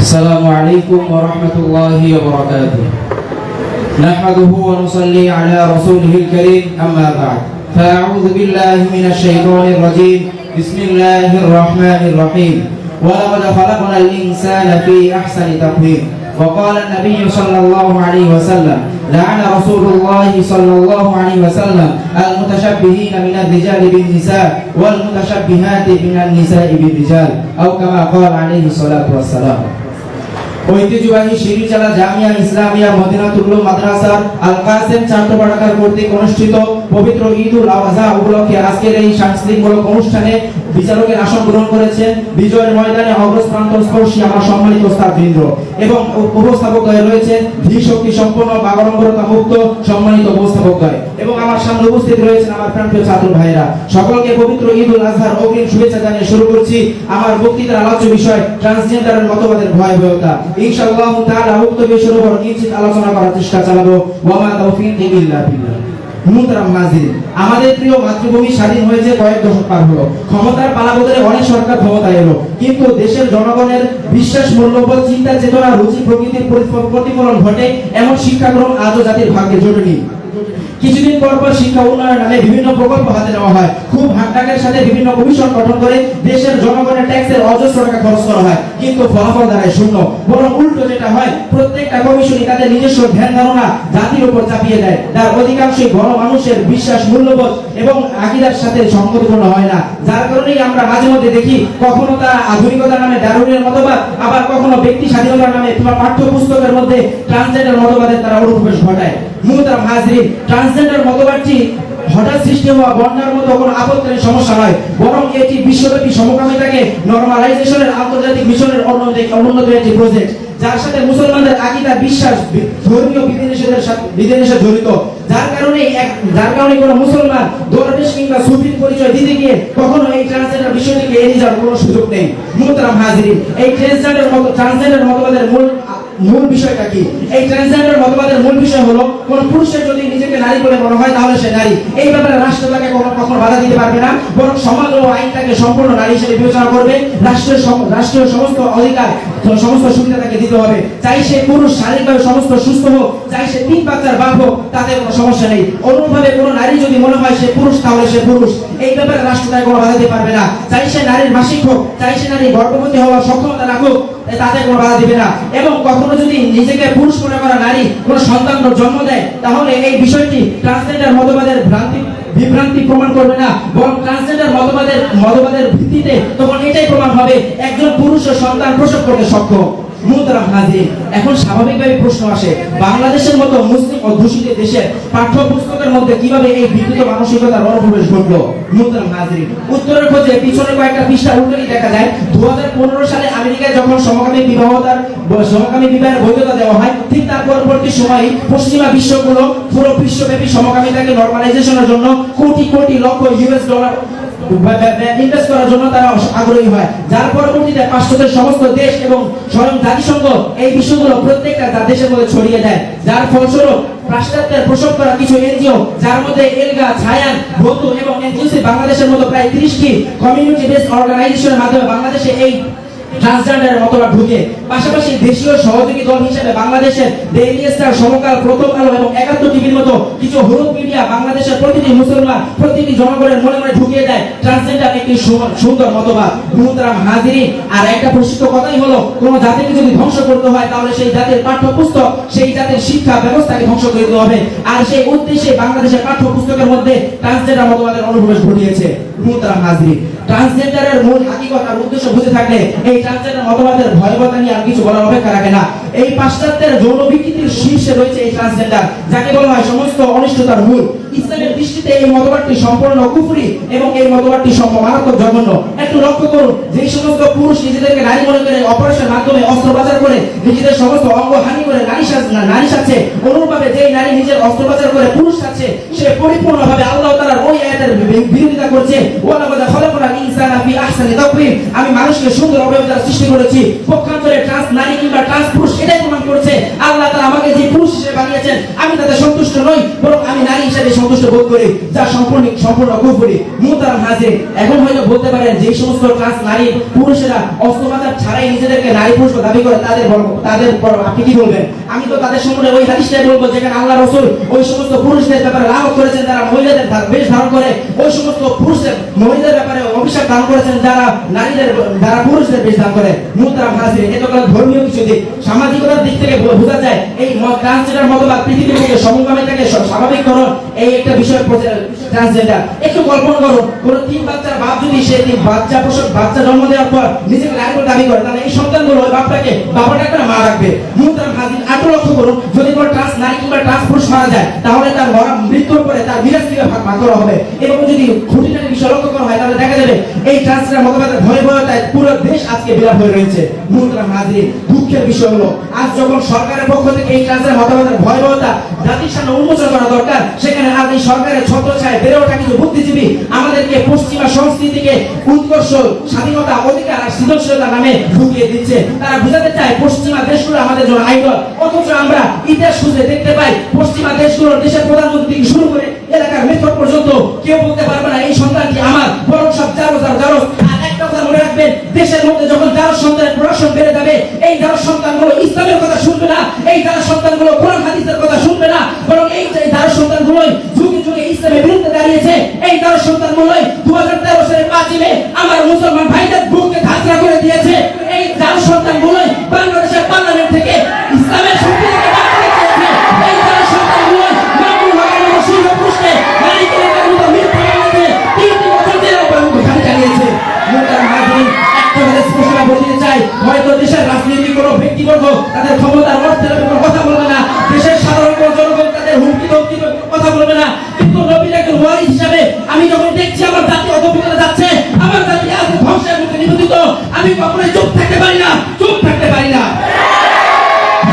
السلام عليكم ورحمة الله وبركاته. نحمده ونصلي على رسوله الكريم أما بعد فأعوذ بالله من الشيطان الرجيم بسم الله الرحمن الرحيم ولقد خلقنا الإنسان في أحسن تقويم وقال النبي صلى الله عليه وسلم لعن رسول الله صلى الله عليه وسلم المتشبهين من الرجال بالنساء والمتشبهات من النساء بالرجال أو كما قال عليه الصلاة والسلام. ঐতিহ্যবাহী শিরিচালা জামিয়া ইসলামিয়া মদিনাতুল মাদ্রাসার আল কাসেম ছাত্র পাঠাগার কর্তৃক অনুষ্ঠিত পবিত্র ঈদুল আযহা উপলক্ষে আজকের এই সাংস্কৃতিকমূলক অনুষ্ঠানে বিচারকের আসন গ্রহণ করেছেন বিজয়ের ময়দানে অগ্রস্থান স্পর্শী আমার সম্মানিত ওস্তাদবৃন্দ এবং উপস্থাপকদ্বয় রয়েছেন ধী শক্তি সম্পন্ন বাগাড়ম্বরতা মুক্ত সম্মানিত উপস্থাপকদ্বয় এবং আমার সামনে উপস্থিত রয়েছেন আমার প্রাণপ্রিয় ছাত্র ভাইরা। সকলকে পবিত্র ঈদুল আযহার অগ্রিম শুভেচ্ছা জানিয়ে শুরু করছি আমার বক্তৃতার আলোচ্য বিষয় ট্রান্সজেন্ডারের মতবাদের ভয়াবহতা। ইনশাআল্লাহ তাআলা উক্ত বিষয়ের উপর নিশ্চিত আলোচনা করার চেষ্টা চালাবো। ওয়া মা তাওফীকি ইল্লা বিল্লাহ। মুহতারাম হাজির, আমাদের প্রিয় মাতৃভূমি স্বাধীন হয়েছে কয়েক দশক পার হলো। ক্ষমতার পালাবদলে অনেক সরকার ক্ষমতায় এলো, কিন্তু দেশের জনগণের বিশ্বাস, মূল্যবোধ, চিন্তা চেতনা, রুচি প্রকৃতির প্রতিফলন ঘটে এমন শিক্ষাক্রম আজও জাতির ভাগ্যে জরুরি। কিছুদিন পর পর শিক্ষা উন্নয়নের নামে বিভিন্ন প্রকল্প হাতে নেওয়া হয়, খুব হাকডাকের সাথে বিভিন্ন কমিশন গঠন করে দেশের জনগণের ট্যাক্সের অজস্র টাকা খরচ করা হয়, কিন্তু ফলাফল দাঁড়ায় শূন্য। বরং উল্টো যেটা হয়, প্রত্যেকটা কমিশনই তাদের নিজস্ব ধ্যান ধারণা জাতির উপর চাপিয়ে দেয়, যার অধিকাংশই বড় মানুষের বিশ্বাস, মূল্যবোধ এবং আকীদার সাথে সংগতিপূর্ণ হয় না। যার কারণেই আমরা মাঝে মধ্যে দেখি কখনো তারা আধুনিকতার নামে ডারউইনের মতবাদ, আবার কখনো ব্যক্তি স্বাধীনতার নামে কিংবা পাঠ্যপুস্তকের মধ্যে ট্রান্সজেন্ডার মতবাদের তারা অনুপ্রবেশ ঘটায়। মুহতারাম হাজরিন, ট্রান্সজেন্ডার মতবাদটি হঠাৎ সৃষ্টি হওয়া বন্যার মতো কোনো আপত্তির সমস্যা নয়, বরং এটি বিশ্বব্যাপী সমকামিতাকে নরমালাইজেশনের আন্তর্জাতিক মিশনের অন্যতম একটি প্রজেক্ট, যার সাথে মুসলমানদের আকীদা, বিশ্বাস, ধর্মীয় বিধিনিষেধ জড়িত। যার কারণে কোনো মুসলমান দরবেশ কিংবা সুফির পরিচয় দিতে গিয়ে কখনো এই ট্রান্সজেন্ডার বিষয়টিকে এড়িয়ে যাওয়ার কোনো সুযোগ নেই। মুহতারাম হাজরিন, এই ট্রান্সজেন্ডার মতবাদের মূল বিষয়টা কি? এই ট্রান্সজেন্ডার মতবাদের মূল বিষয় হলো, কোন পুরুষের যদি নিজেকে নারী বলে মনে হয় তাহলে সে নারী। এই ব্যাপারে রাষ্ট্র তাকে কখনো বাধা দিতে পারবে না, বরং সমাজ ও আইন তাকে সম্পূর্ণ নারী হিসেবে বিবেচনা করবে। রাষ্ট্রীয় সমস্ত অধিকার, সমস্ত সুবিধা তাকে দিতে হবে। চাই সে পুরুষ শারীরিকভাবে সমস্ত সুস্থ হোক, চাই সে 3 বাচ্চার বাপ হোক, তাতে কোনো সমস্যা নেই। অনুরূপভাবে কোনো নারী যদি মনে হয় সে পুরুষ তাহলে সে পুরুষ, এই ব্যাপারে রাষ্ট্র তাকে কোনো বাধা দিতে পারবে না। চাই সে নারীর মাসিক হোক, চাই সে নারী গর্ভবতী হওয়ার সক্ষমতা রাখুক, তাতে কোনো বাধা দিবে না। এবং কখনো যদি নিজেকে পুরুষ মনে করা নারী কোনো সন্তান জন্ম দেয়, তাহলে এই বিষয়টি ট্রান্সজেন্ডার মতবাদের বিভ্রান্তি প্রমাণ করবে না, বরং ট্রান্সজেন্ডার মতবাদের ভিত্তিতে তখন এটাই প্রমাণ হবে একজন পুরুষ ও সন্তান প্রসব করতে সক্ষম। মুহতারাম হাজির, এখন স্বাভাবিকভাবে প্রশ্ন আসে, বাংলাদেশের মতো মুসলিম অধ্যুষিত দেশের পাঠ্যপুস্তকের মধ্যে কিভাবে এই বিকৃত মানসিকতার অনুপ্রবেশ ঘটলো? মুহতারাম হাজির, উত্তরের খোঁজে পিছনে কয়েকটা পৃষ্ঠা উল্লেখ দেখা যায়। 2015 সালে আমেরিকায় যখন সমকামী বিবাহের বৈধতা দেওয়া হয়, ঠিক তার পরবর্তী সময়ে পশ্চিমা বিশ্বগুলো পুরো বিশ্বব্যাপী সমকামিতাকে নরমালাইজেশনের জন্য কোটি কোটি লক্ষ US ডলার ইনভেস্ট করার জন্য তারা আগ্রহী হয়, যার পরবর্তীতে পাশ্চাত্যের সমস্ত দেশ এবং স্বয়ং জাতিসংঘ এই বিষয়গুলো প্রত্যেকটা দেশের মধ্যে ছড়িয়ে দেয়। যার ফলস্বরূপ পাশ্চাত্যের প্রসব করা কিছু এনজিও, যার মধ্যে এলগা, ছায়ান, ভতু এবং এনজিওসি বাংলাদেশের মতো প্রায় 30টি কমিউনিটি বেসড অর্গানাইজেশনের মাধ্যমে বাংলাদেশে এই ট্রান্সজেন্ডারের মতবাদ ঢুকে। পাশাপাশি দেশীয় সহযোগী দল হিসেবে বাংলাদেশের ডেইলি স্টার, সমকাল, প্রথম আলো এবং 71 টিভির মতো কিছু হলুদ মিডিয়া বাংলাদেশের প্রতিটি মুসলমান, প্রতিটি জনগণের মনে মনে ঢুকিয়ে দেয় ট্রান্সজেন্ডার একটি সুন্দর মতবাদ। মুহতারাম হাজিরিন, আর একটা প্রসিদ্ধ কথাই হলো, কোন জাতিকে যদি ধ্বংস করতে হয় তাহলে সেই জাতির পাঠ্যপুস্তক, সেই জাতির শিক্ষা ব্যবস্থাকে ধ্বংস করে দিতে হবে। আর সেই উদ্দেশ্যে বাংলাদেশের পাঠ্যপুস্তকের মধ্যে ট্রান্সজেন্ডার মতবাদের অনুপ্রবেশ ঘটিয়েছে। মুহতারাম হাজিরিন, ট্রান্সজেন্ডারের মূল হাকিকত আর উদ্দেশ্য বুঝে থাকলে এই ট্রান্সজেন্ডার মতবাদের ভয়াবহতা নিয়ে আর কিছু বলার অপেক্ষা রাখে না। এই পাশ্চাত্যের যৌন বিকৃতির শীর্ষে রয়েছে এই ট্রান্সজেন্ডার, যাকে বলা হয় সমস্ত অনিষ্টতার মূল। ইসলামের দৃষ্টিতে এই মতবাদটি সম্পূর্ণ কুফরি এবং এই মতবাদটি মারাত্মক জঘন্য। একটু লক্ষ্য করুন, যে সমস্ত পুরুষ নিজেদেরকে নারী মনে করে অপারেশনের মাধ্যমে অস্ত্রোপচার করে নিজেদের সমস্ত অঙ্গ হানি করে নারী সাজছে, অনুরূপভাবে যেই নারী নিজের অস্ত্রোপচার করে পুরুষ সাজছে, সে পরিপূর্ণভাবে আল্লাহ তাআলার ওই আয়াতের বিরোধিতা করছে। ওয়ালাকাদ খালাকনাল ইনসানা ফি আহসানি তাকওয়িম, আমি মানুষকে সুন্দর অবয়ব দ্বারা সৃষ্টি করেছি। পক্ষান্তরে ট্রান্স নারী কিংবা ট্রান্স পুরুষ এটাই প্রমাণ করছে আল্লাহ তাআলা আমাকে যে পুরুষ হিসেবে বানিয়েছেন আমি তাতে সন্তুষ্ট নই, বরং আমি নারী হিসেবে হিসেবে সন্তুষ্ট বোধ করি, যা সম্পূর্ণ কুফরি। মুহতারাম হাজির, এখন হয়তো বলতে পারেন যে সমস্ত ট্রান্স নারী পুরুষেরা অস্ত্রোপচার ছাড়াই নিজেদেরকে নারী পুরুষ দাবি করে, তাদের আপনি কি বলবেন? আমি তো তাদের সম্বন্ধে ওই হাদিসটাই বলবো যেখানে আল্লাহ রাসূল ওই সমস্ত পুরুষদের ব্যাপারে লানত করেছেন যারা মহিলাদের বেশ ধারণ করে, ওই সমস্ত পুরুষদের মহিলাদের ব্যাপারে অভিশাপ দান করেছেন যারা পুরুষদের বেশ ধারণ করে। মুহতারাম হাজির, এটা কোনো ধর্মীয় কিছু দিক, সামাজিকতার দিক থেকে বোঝা যায় এই ট্রান্সজেন্ডার মতবাদ পৃথিবীর মধ্যে সমকামিতাকে স্বাভাবিককরণ, এই একটা বিষয় ট্রান্সজেন্ডার। একটু কল্পনা করুন, কোন 3 বাচ্চার বাপ যদি সে বাচ্চা জন্ম দেওয়ার পর নিজেকে নারী বলে দাবি করে, তাহলে এই সন্তানগুলো ওই বাপটাকে বাবা ডাকবে না মা ডাকবে? মুহতারাম হাজির, আরো লক্ষ্য করুন, যদি কোনো ট্রান্স নারী কিংবা ট্রান্স পুরুষ মারা যায় তাহলে তার মৃত্যুর পরে তার মিরাজ থেকে ভাগ করা হবে। এবং যদি খুঁটিনাটি বিষয় লক্ষ্য করা হয় তাহলে দেখা যাবে এই ট্রান্সজেন্ডার মতবাদের ভয়াবহতায় পুরো দেশ আজকে বিলাপ হয়ে রয়েছে। মুহতারাম হাজির, দুঃখের বিষয় হলো আজ যখন সরকারের পক্ষ থেকে এই ট্রান্সজেন্ডার মতবাদের ভয়াবহতা জাতির সামনে উন্মোচন করা দরকার, সেখানে আজ এই সরকারের ছত্রছায়ায় বেড়ে ওঠা কিছু বুদ্ধিজীবী আমাদেরকে পশ্চিমা সংস্কৃতিকে উৎকর্ষ, স্বাধীনতা, অধিকার আর সৃজনশীলতার নামে ঢুকিয়ে দিচ্ছে। তারা বুঝাতে চায় পশ্চিমা দেশগুলো আমাদের জন্য আইডল, অথচ আমরা ইতিহাস খুঁজে দেখতে পাই পশ্চিমা দেশগুলোর দেশের প্রধানমন্ত্রী থেকে শুরু করে এলাকার মেথর পর্যন্ত কেউ বলতে পারবে না এই সন্তানটি আমার, বরং সব জারজ। আর একটা কথা মনে রাখবেন, দেশের মধ্যে যখন জারজ সন্তানের প্রদর্শন বেড়ে যাবে, এই জারজ সন্তানগুলো ইসলামের কথা শুনবে না, এই জারজ সন্তানগুলো কোরআন হাদিসের কথা শুনবে না, বরং এই জারজ সন্তানগুলোই যুগে যুগে ইসলামের বিরুদ্ধে দাঁড়িয়েছে। এই জারজ সন্তানগুলোই 2013 সালের 5 মে আমার মুসলমান ভাইদের বুককে ধাঁচড়া করে দিয়েছে। এই জারজ সন্তানগুলোই বাংলাদেশের পার্লামেন্ট থেকে ইসলামের শক্তিকে বাদ করে দিয়েছে। এই জারজ সন্তানগুলোই মামুন হকের মতো শূন্যপুরুষকে নারী কেলেঙ্কারির মতো মিথ্যা মামলাতে 3 বছর জেলের ঘানি চালিয়েছে। মুহতারাম হাজির, একটা কথা স্পষ্ট বলে দিতে চাই, হয়তো দেশের রাজনীতি কোনো ব্যক্তিবর্গ তাদের ক্ষমতার অর্থের ব্যাপারে কথা বলবে না, দেশের সাধারণ জনগণ তাদের হুমকি কথা বলবে না, কিন্তু নবীর একজন ওয়ারিস হিসাবে আমি যখন দেখছি আমার জাতি অধঃপতনে যাচ্ছে, আমার জাতি আজ ধ্বংসের মুখে নিবেদিত, আমি কখনোই চুপ থাকতে পারি না।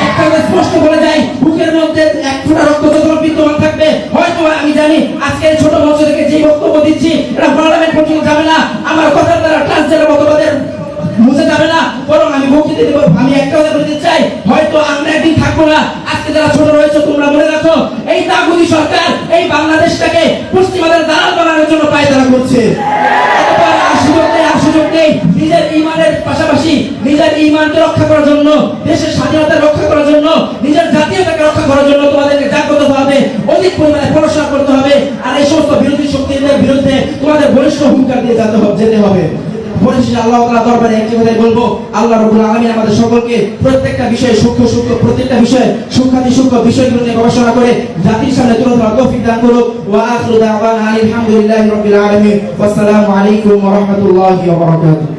একটা কথা স্পষ্ট বলে যাই, বুকের মধ্যে এক ফোঁটা রক্ত যখন বিদ্যমান থাকবে, হয়তো আমি জানি আজকে ছোট মঞ্চ থেকে যে বক্তব্য দিচ্ছি এটা পার্লামেন্ট পর্যন্ত যাবে না, আমার কথার দ্বারা ট্রান্সজেন্ডার মতবাদের মুছে যাবে না, বরং আমি বক্তৃতা দেব। আমি একটা কথা বলতে চাই, হয়তো আমরা একদিন থাকবো না। আজকে যারা ছোট রয়েছে তোমরা মনে রাখো, এই তাগুতি সরকার এই বাংলাদেশটাকে পশ্চিমাদের দালাল বানানোর জন্য পায়তারা করছে। সুযোগ নেই নিজের ঈমানের পাশাপাশি নিজের ঈমানকে রক্ষা করার জন্য, দেশের স্বাধীনতা রক্ষা করার জন্য, নিজের জাতীয়তাকে রক্ষা করার জন্য তোমাদেরকে জাগ্রত হতে হবে, অধিক পরিমাণে পড়াশোনা করতে হবে, আর এই সমস্ত বিরোধী শক্তিদের বিরুদ্ধে তোমাদের বলিষ্ঠ হুঙ্কার দিয়ে যেতে হবে। পরিশেষে আল্লাহ তাআলা দরবারে একটি কথাই বলবো, আল্লাহ রাব্বুল আলামিন আমাদের সকলকে প্রত্যেকটা বিষয়ে প্রত্যেকটা বিষয়ে সূক্ষ্ম বিষয়গুলো নিয়ে গবেষণা করে জাতির সামনে তুলে ধরার তৌফিক দান করুক। ওয়া আখিরু দাওয়ানা আলহামদুলিল্লাহি রাব্বিল আলামিন। ওয়াসসালামু আলাইকুম ওয়া রাহমাতুল্লাহি ওয়া বারাকাতুহু।